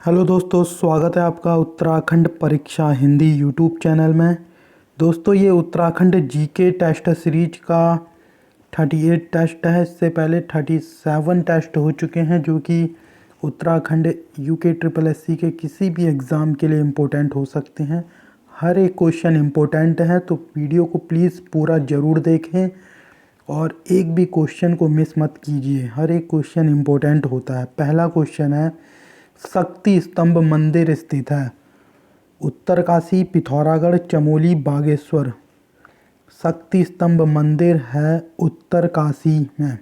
Hello दोस्तों, स्वागत है आपका उत्तराखंड परीक्षा हिंदी यूट्यूब चैनल में। दोस्तों, ये उत्तराखंड जीके टेस्ट सीरीज का 38 टेस्ट है। इससे पहले 37 टेस्ट हो चुके हैं जो कि उत्तराखंड यूके ट्रिपल एससी के किसी भी एग्ज़ाम के लिए इम्पोर्टेंट हो सकते हैं। हर एक क्वेश्चन इम्पोर्टेंट है, तो वीडियो को प्लीज़ पूरा ज़रूर देखें और एक भी क्वेश्चन को मिस मत कीजिए। हर एक क्वेश्चन इम्पोर्टेंट होता है। पहला क्वेश्चन है, शक्ति स्तंभ मंदिर स्थित है उत्तरकाशी, पिथौरागढ़, चमोली, बागेश्वर। शक्ति स्तंभ मंदिर है उत्तरकाशी में।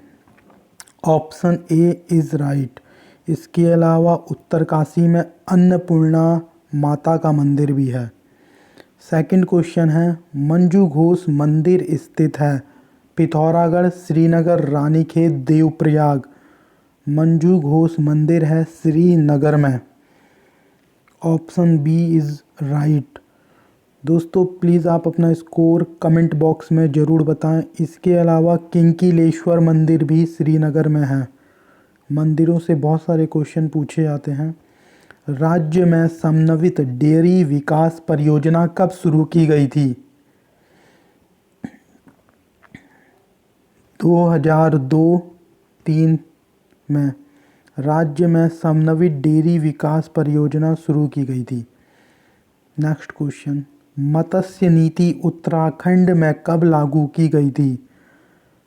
Option A is right. इसके अलावा उत्तरकाशी में अन्नपूर्णा माता का मंदिर भी है। सेकंड क्वेश्चन है, मंजू घोष मंदिर स्थित है पिथौरागढ़, श्रीनगर, रानीखेत, देवप्रयाग। मंजू घोष मंदिर है श्रीनगर में। Option B is right. दोस्तों, प्लीज़ आप अपना स्कोर कमेंट बॉक्स में ज़रूर बताएं। इसके अलावा किंकिलेश्वर मंदिर भी श्रीनगर में है। मंदिरों से बहुत सारे क्वेश्चन पूछे जाते हैं। राज्य में समन्वित डेयरी विकास परियोजना कब शुरू की गई थी? 2002-3 में राज्य में समन्वित डेयरी विकास परियोजना शुरू की गई थी। नेक्स्ट क्वेश्चन, मत्स्य नीति उत्तराखंड में कब लागू की गई थी?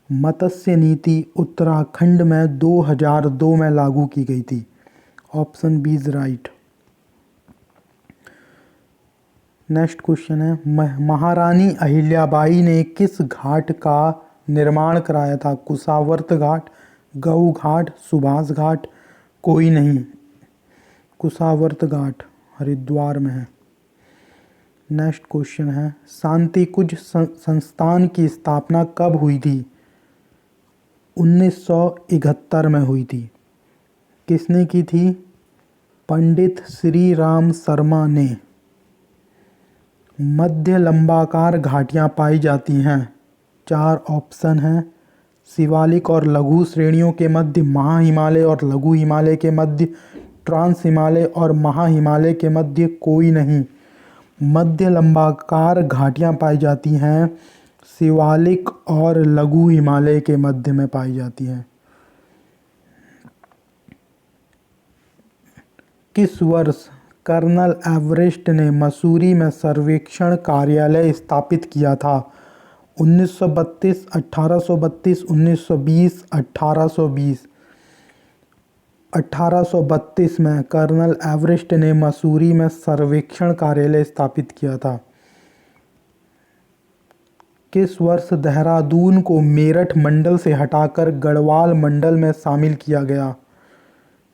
मत्स्य नीति उत्तराखंड में 2002 में लागू की गई थी। Option B is right. Next question है, महारानी अहिल्याबाई ने किस घाट का निर्माण कराया था? कुशावर्त घाट, गऊ घाट, सुभाष घाट, कोई नहीं। कुशावर्त घाट हरिद्वार में है। नेक्स्ट क्वेश्चन है, शांति कुंज संस्थान की स्थापना कब हुई थी? 1971 में हुई थी। किसने की थी? पंडित श्री राम शर्मा ने। मध्य लंबाकार घाटियाँ पाई जाती हैं। 4 ऑप्शन हैं। शिवालिक और लघु श्रेणियों के मध्य महा हिमालय और लघु हिमालय के मध्य ट्रांस हिमालय और महा हिमालय के मध्य कोई नहीं। मध्य लंबाकार घाटियाँ पाई जाती हैं, शिवालिक और लघु हिमालय के मध्य में पाई जाती हैं। किस वर्ष कर्नल एवरेस्ट ने मसूरी में सर्वेक्षण कार्यालय स्थापित किया था? 1932, 1832, 1920, 1820। 1832 में कर्नल एवरेस्ट ने मसूरी में सर्वेक्षण कार्यालय स्थापित किया था। किस वर्ष देहरादून को मेरठ मंडल से हटाकर गढ़वाल मंडल में शामिल किया गया?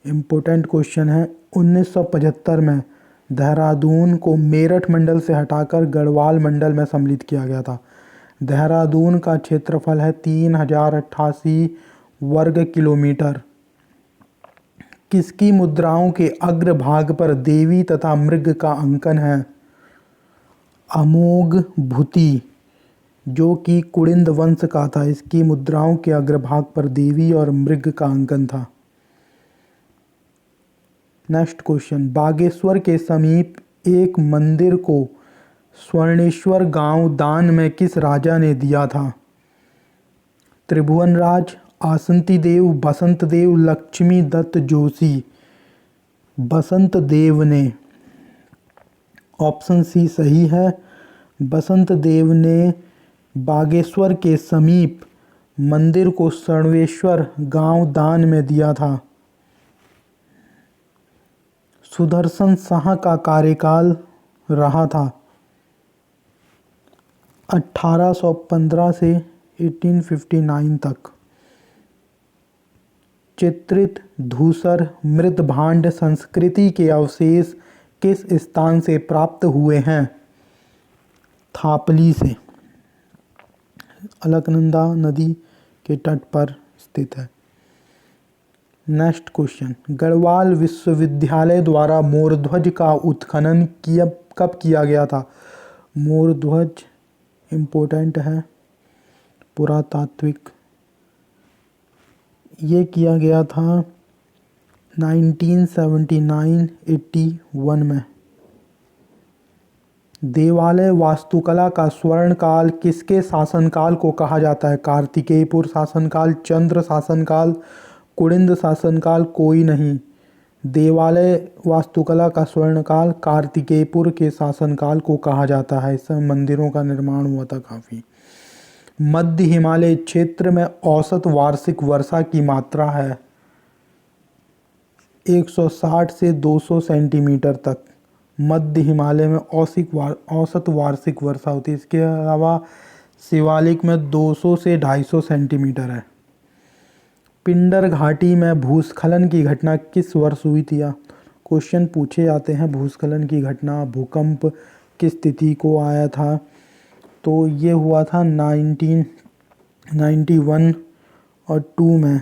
इम्पोर्टेंट क्वेश्चन है। 1975 में देहरादून को मेरठ मंडल से हटाकर गढ़वाल मंडल में सम्मिलित किया गया था। देहरादून का क्षेत्रफल है 3088 वर्ग किलोमीटर। किसकी मुद्राओं के अग्रभाग पर देवी तथा मृग का अंकन है? अमोघ भूति, जो कि कुड़िंद वंश का था। इसकी मुद्राओं के अग्रभाग पर देवी और मृग का अंकन था। नेक्स्ट क्वेश्चन, बागेश्वर के समीप एक मंदिर को स्वर्णेश्वर गांव दान में किस राजा ने दिया था? त्रिभुवन राज, आसंती देव, बसंत देव, लक्ष्मी दत्त जोशी। बसंत देव ने। ऑप्शन सी सही है। बसंत देव ने बागेश्वर के समीप मंदिर को स्वर्णेश्वर गांव दान में दिया था। सुदर्शन शाह का कार्यकाल रहा था 1815 से 1859 तक। चित्रित धूसर मृदभांड संस्कृति के अवशेष किस स्थान से प्राप्त हुए हैं? थापली से। अलकनंदा नदी के तट पर स्थित है। नेक्स्ट क्वेश्चन, गढ़वाल विश्वविद्यालय द्वारा मोरध्वज का उत्खनन कब किया गया था? मोरध्वज इम्पोर्टेंट है, पुरातात्विक। ये किया गया था 1979-81 में। देवालय वास्तुकला का स्वर्णकाल किसके शासनकाल को कहा जाता है? कार्तिकेयपुर शासनकाल, चंद्र शासनकाल, कुलिंद शासनकाल, कोई नहीं। देवालय वास्तुकला का स्वर्णकाल कार्तिकेयपुर के शासनकाल को कहा जाता है। इसमें मंदिरों का निर्माण हुआ था काफ़ी। मध्य हिमालय क्षेत्र में औसत वार्षिक वर्षा की मात्रा है 160 से 200 सेंटीमीटर तक। मध्य हिमालय में औसत वार्षिक वर्षा होती है। इसके अलावा शिवालिक में 200 से 250 सेंटीमीटर है। पिंडर घाटी में भूस्खलन की घटना किस वर्ष हुई थी? क्वेश्चन पूछे जाते हैं भूस्खलन की घटना, भूकंप किस तिथि को आया था? तो ये हुआ था 1991 और 2 में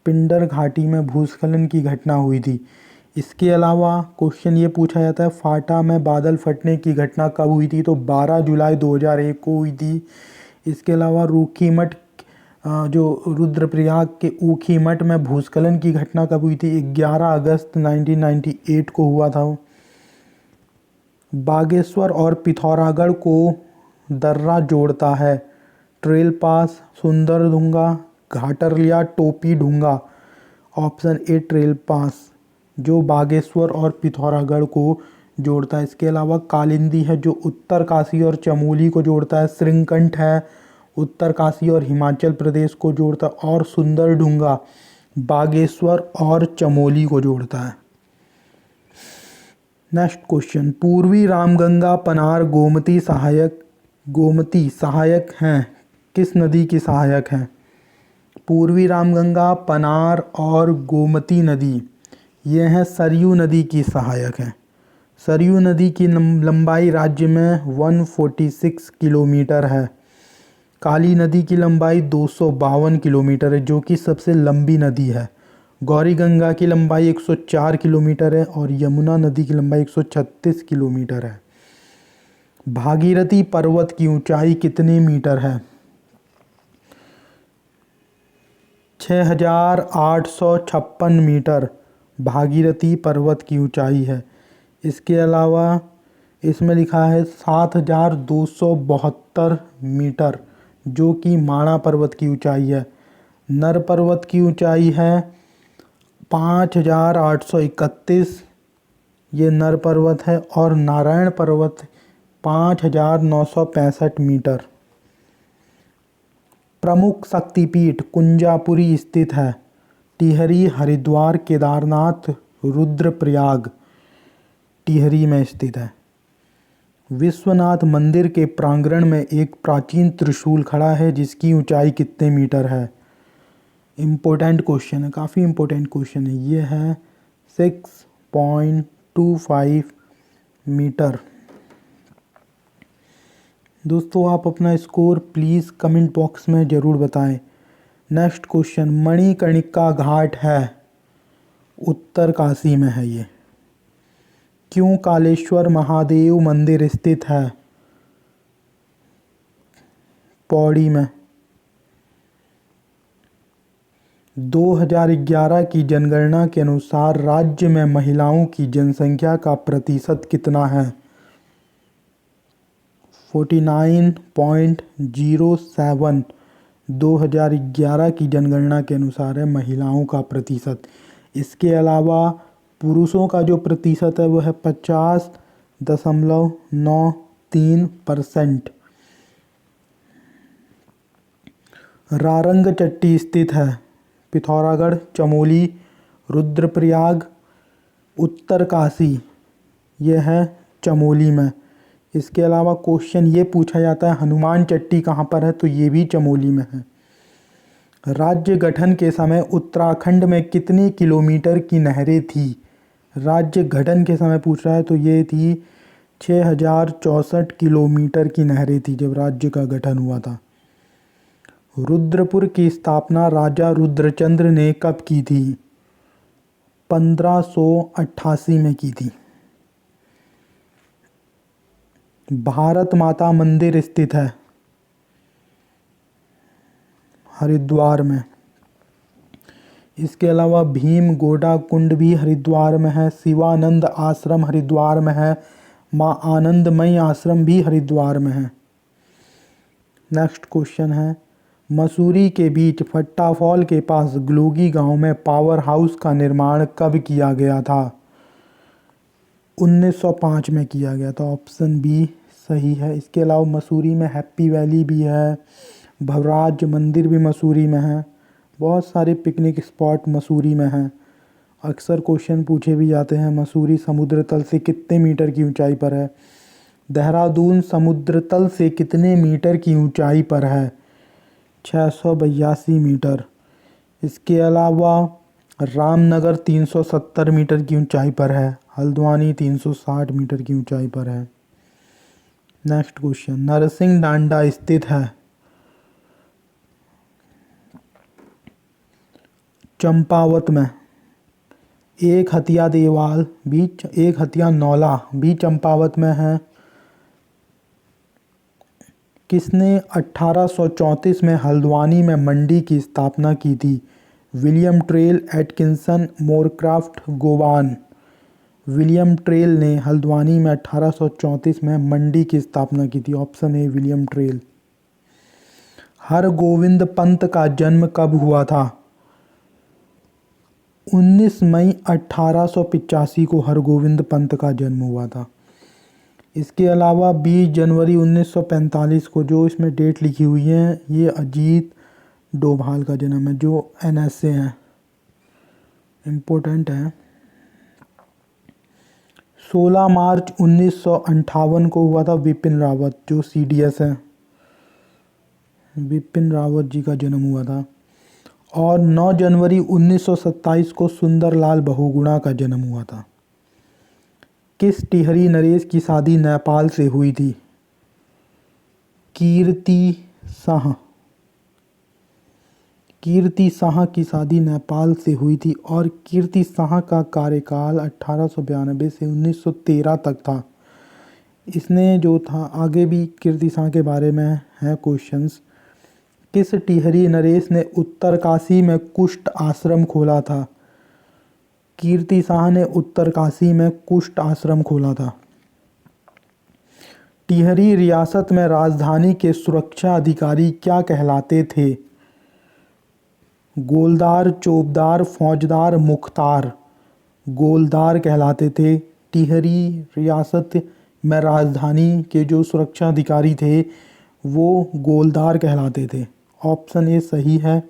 पिंडर घाटी में भूस्खलन की घटना हुई थी। इसके अलावा क्वेश्चन ये पूछा जाता है फाटा में बादल फटने की घटना कब हुई थी? तो 12 जुलाई 2001 को हुई थी। इसके अलावा रूखीमठ जो रुद्रप्रयाग के ऊखीमठ में भूस्खलन की घटना कब हुई थी? 11 अगस्त 1998 को हुआ था। बागेश्वर और पिथौरागढ़ को दर्रा जोड़ता है? ट्रेल पास, सुंदरदुंगा, घाटरलिया, टोपी ढूंगा। ऑप्शन ए ट्रेल पास जो बागेश्वर और पिथौरागढ़ को जोड़ता है। इसके अलावा कालिंदी है जो उत्तरकाशी और चमोली को जोड़ता है। श्रृंगकंठ है उत्तरकाशी और हिमाचल प्रदेश को जोड़ता है। और सुंदरडूंगा बागेश्वर और चमोली को जोड़ता है। नेक्स्ट क्वेश्चन, पूर्वी रामगंगा पनार गोमती सहायक हैं किस नदी की सहायक हैं? पूर्वी रामगंगा, पनार और गोमती नदी ये हैं सरयू नदी की सहायक हैं। सरयू नदी की लंबाई राज्य में 146 किलोमीटर है। काली नदी की लंबाई 252 किलोमीटर है जो कि सबसे लंबी नदी है। गौरी गंगा की लंबाई 104 किलोमीटर है और यमुना नदी की लंबाई 136 किलोमीटर है। भागीरथी पर्वत की ऊंचाई कितने मीटर है? 6856 मीटर भागीरथी पर्वत की ऊंचाई है। इसके अलावा इसमें लिखा है 7272 मीटर जो कि माणा पर्वत की ऊंचाई है। नर पर्वत की ऊंचाई है 5831, ये नर पर्वत है। और नारायण पर्वत 5965 मीटर। प्रमुख शक्तिपीठ कुंजापुरी स्थित है? टिहरी, हरिद्वार, केदारनाथ, रुद्रप्रयाग टिहरी में स्थित है। विश्वनाथ मंदिर के प्रांगण में एक प्राचीन त्रिशूल खड़ा है जिसकी ऊंचाई कितने मीटर है? इम्पोर्टेंट क्वेश्चन है, काफ़ी इम्पोर्टेंट क्वेश्चन है। ये है 6.25 मीटर। दोस्तों आप अपना स्कोर प्लीज़ कमेंट बॉक्स में ज़रूर बताएं। नेक्स्ट क्वेश्चन, मणिकर्णिका घाट है उत्तरकाशी में है ये। क्यों कालेश्वर महादेव मंदिर स्थित है पौड़ी में? 2011 की जनगणना के अनुसार राज्य में महिलाओं की जनसंख्या का प्रतिशत कितना है? 49.07 2011 की जनगणना के अनुसार है महिलाओं का प्रतिशत। इसके अलावा पुरुषों का जो प्रतिशत है वो है 50.93%। रारंगचट्टी स्थित है पिथौरागढ़, चमोली, रुद्रप्रयाग, उत्तरकाशी, यह है चमोली में। इसके अलावा क्वेश्चन ये पूछा जाता है हनुमान चट्टी कहाँ पर है? तो ये भी चमोली में है। राज्य गठन के समय उत्तराखंड में कितनी किलोमीटर की नहरें थी? राज्य गठन के समय पूछ रहा है तो ये थी 6064 किलोमीटर की नहरें थी जब राज्य का गठन हुआ था। रुद्रपुर की स्थापना राजा रुद्रचंद्र ने कब की थी? 1588 में की थी। भारत माता मंदिर स्थित है हरिद्वार में। इसके अलावा भीम गोडा कुंड भी हरिद्वार में है, शिवानंद आश्रम हरिद्वार में है, माँ आनंदमयी आश्रम भी हरिद्वार में है। नेक्स्ट क्वेश्चन है, मसूरी के बीच फट्टा फॉल के पास ग्लोगी गांव में पावर हाउस का निर्माण कब किया गया था? 1905 में किया गया था। ऑप्शन बी सही है। इसके अलावा मसूरी में हैप्पी वैली भी है, भवराज मंदिर भी मसूरी में है, बहुत सारे पिकनिक स्पॉट मसूरी में हैं। अक्सर क्वेश्चन पूछे भी जाते हैं, मसूरी समुद्र तल से कितने मीटर की ऊंचाई पर है? देहरादून समुद्र तल से कितने मीटर की ऊंचाई पर है? 682 मीटर। इसके अलावा रामनगर 370 मीटर की ऊंचाई पर है, हल्द्वानी 360 मीटर की ऊंचाई पर है। नेक्स्ट क्वेश्चन, नरसिंह डांडा स्थित है चंपावत में। एक हथिया देवाल भी, एक हथिया नौला भी चंपावत में है। किसने 1834 में हल्द्वानी में मंडी की स्थापना की थी? विलियम ट्रेल, एटकिंसन, मोरक्राफ्ट, गोवान। विलियम ट्रेल ने हल्द्वानी में 1834 में मंडी की स्थापना की थी। Option A William Trail. Hargovind Pant का जन्म कब हुआ था? 19 मई 1885 को हरगोविंद पंत का जन्म हुआ था। इसके अलावा 20 जनवरी 1945 को, जो इसमें डेट लिखी हुई है, ये अजीत डोभाल का जन्म है, जो एनएसए हैं, इम्पोर्टेंट है। 16 मार्च 1958 को हुआ था विपिन रावत, जो सीडीएस है, विपिन रावत जी का जन्म हुआ था। और 9 जनवरी 1927 को सुंदरलाल बहुगुणा का जन्म हुआ था। किस टिहरी नरेश की शादी नेपाल से हुई थी? कीर्ति शाह। कीर्ति शाह की शादी नेपाल से हुई थी और कीर्ति शाह का कार्यकाल 1892 से 1913 तक था। इसने जो था, आगे भी कीर्ति शाह के बारे में है क्वेश्चंस। किस टिहरी नरेश ने उत्तरकाशी में कुष्ठ आश्रम खोला था? कीर्ति शाह ने उत्तरकाशी में कुष्ठ आश्रम खोला था। टिहरी रियासत में राजधानी के सुरक्षा अधिकारी क्या कहलाते थे? गोलदार, चौबदार, फौजदार, मुख्तार। गोलदार कहलाते थे। टिहरी रियासत में राजधानी के जो सुरक्षा अधिकारी थे वो गोलदार कहलाते थे। ऑप्शन ए सही है।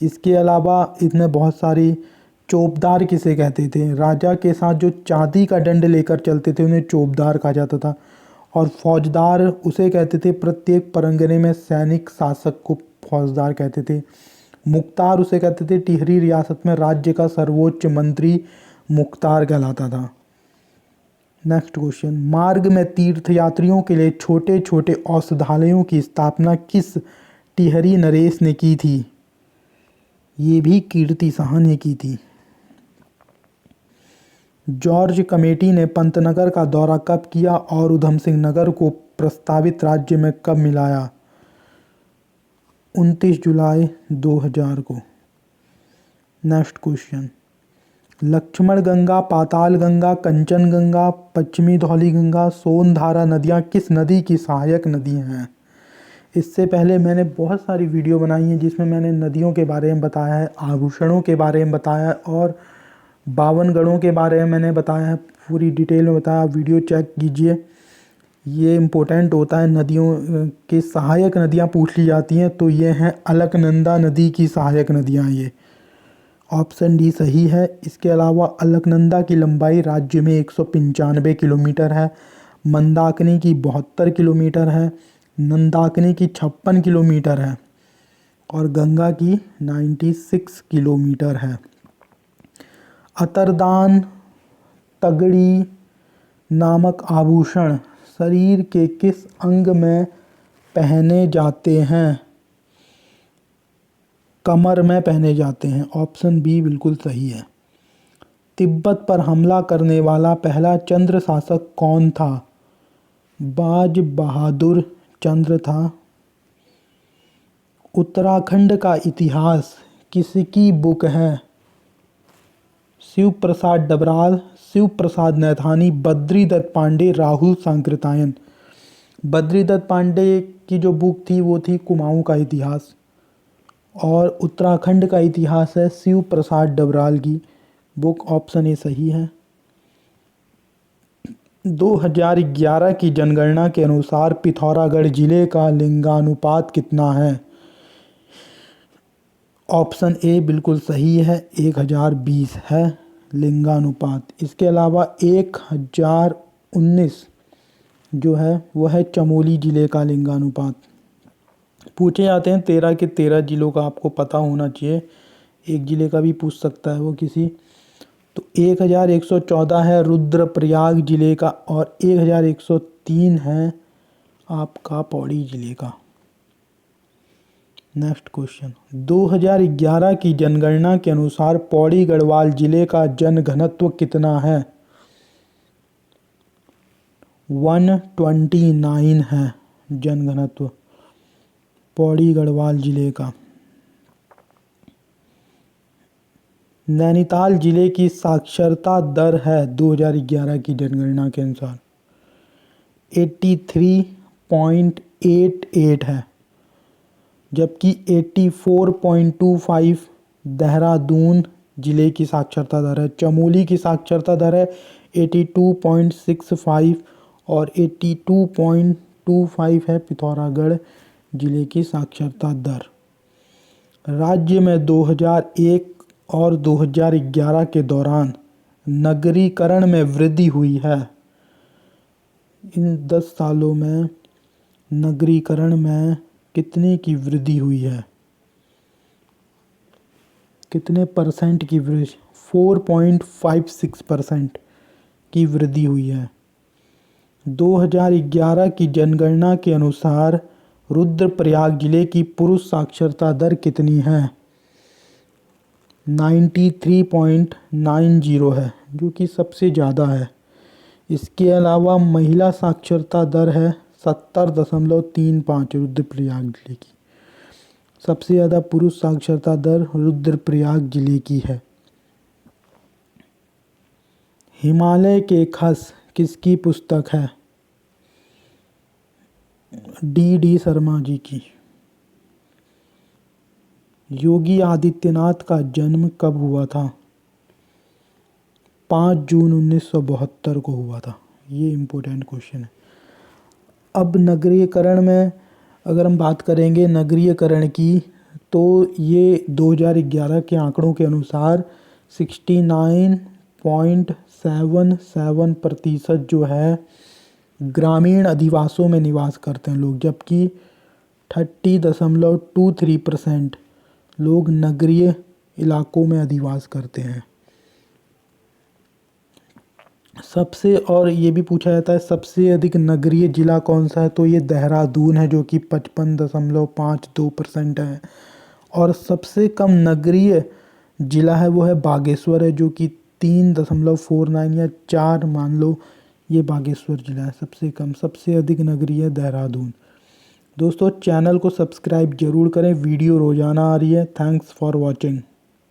इसके अलावा इसमें बहुत सारी, चौबदार किसे कहते थे? राजा के साथ जो चांदी का दंड लेकर चलते थे उन्हें चौबदार कहा जाता था। और फौजदार उसे कहते थे, प्रत्येक परगने में सैनिक शासक को फौजदार कहते थे। मुख्तार उसे कहते थे, टिहरी रियासत में राज्य का सर्वोच्च मंत्री मुख्तार कहलाता था। नेक्स्ट क्वेश्चन, मार्ग में तीर्थयात्रियों के लिए छोटे छोटे औषधालयों की स्थापना किस टिहरी नरेश ने की थी? ये भी कीर्ति शाह ने की थी। जॉर्ज कमेटी ने पंतनगर का दौरा कब किया और उधम सिंह नगर को प्रस्तावित राज्य में कब मिलाया? 29 जुलाई 2000 को। नेक्स्ट क्वेश्चन, लक्ष्मण गंगा, पाताल गंगा, कंचन गंगा, पश्चिमी धौली गंगा, सोनधारा नदियाँ किस नदी की सहायक नदी हैं? इससे पहले मैंने बहुत सारी वीडियो बनाई हैं जिसमें मैंने नदियों के बारे में बताया है, आभूषणों के बारे में बताया है और 52 गढ़ों के बारे में मैंने बताया है, पूरी डिटेल में बताया। वीडियो चेक कीजिए, ये इम्पोर्टेंट होता है। नदियों की सहायक नदियाँ पूछ ली जाती हैं तो ये हैं अलकनंदा नदी की सहायक नदियाँ। ये ऑप्शन डी सही है। इसके अलावा अलकनंदा की लंबाई राज्य में 195 किलोमीटर है, मंदाकिनी की 72 किलोमीटर है, नंदाकिनी की 56 किलोमीटर है और गंगा की 96 किलोमीटर है। अतरदान तगड़ी नामक आभूषण शरीर के किस अंग में पहने जाते हैं? कमर में पहने जाते हैं। ऑप्शन बी बिल्कुल सही है। तिब्बत पर हमला करने वाला पहला चंद्र शासक कौन था? बाज बहादुर चंद्र था। उत्तराखंड का इतिहास किसकी बुक है? शिव प्रसाद डबराल, शिव प्रसाद नैथानी, बद्रीदत्त पांडे, राहुल सांकृत्यायन। बद्रीदत्त पांडे की जो बुक थी वो थी कुमाऊं का इतिहास, और उत्तराखंड का इतिहास है शिव प्रसाद डबराल की बुक। ऑप्शन ए सही है। 2011 की जनगणना के अनुसार पिथौरागढ़ जिले का लिंगानुपात कितना है? ऑप्शन ए बिल्कुल सही है, 1020 है लिंगानुपात। इसके अलावा 1019 जो है वो है चमोली जिले का लिंगानुपात। पूछे जाते हैं 13 के 13 जिलों का आपको पता होना चाहिए, एक जिले का भी पूछ सकता है वो किसी। तो 1114 है रुद्रप्रयाग जिले का, और 1103 है आपका पौड़ी जिले का। नेक्स्ट क्वेश्चन, 2011 की जनगणना के अनुसार पौड़ी गढ़वाल जिले का जनघनत्व कितना है? 129 है जनघनत्व पौड़ी गढ़वाल जिले का। नैनीताल जिले की साक्षरता दर है 2011 की जनगणना के अनुसार 83.88 है, जबकि 84.25 देहरादून जिले की साक्षरता दर है। चमोली की साक्षरता दर है 82.65 और 82.25 है पिथौरागढ़ जिले की साक्षरता दर। राज्य में 2001 और 2011 के दौरान नगरीकरण में वृद्धि हुई है। इन 10 सालों में नगरीकरण में कितने की वृद्धि हुई है? कितने परसेंट की वृद्धि? 4.56% की वृद्धि हुई है। 2011 की जनगणना के अनुसार रुद्रप्रयाग जिले की पुरुष साक्षरता दर कितनी है? 93.90 है, जो कि सबसे ज़्यादा है। इसके अलावा महिला साक्षरता दर है 70.35 रुद्रप्रयाग जिले की। सबसे ज़्यादा पुरुष साक्षरता दर रुद्रप्रयाग जिले की है। हिमालय के खस किसकी पुस्तक है? डी शर्मा जी की। योगी आदित्यनाथ का जन्म कब हुआ था? 5 जून 1972 को हुआ था। ये इम्पोर्टेंट क्वेश्चन है। अब नगरीकरण में अगर हम बात करेंगे नगरीकरण की, तो ये 2011 के आंकड़ों के अनुसार 69.77% जो है ग्रामीण अधिवासों में निवास करते हैं लोग, जबकि 30.23% लोग नगरीय इलाकों में अधिवास करते हैं। सबसे, और ये भी पूछा जाता है सबसे अधिक नगरीय जिला कौन सा है, तो ये देहरादून है जो कि 55.52% है। और सबसे कम नगरीय जिला है वो है बागेश्वर है, जो कि 3.49 या 4 मान लो, ये बागेश्वर जिला है सबसे कम। सबसे अधिक नगरीय देहरादून। दोस्तों चैनल को सब्सक्राइब जरूर करें, वीडियो रोज़ाना आ रही है। Thanks for watching.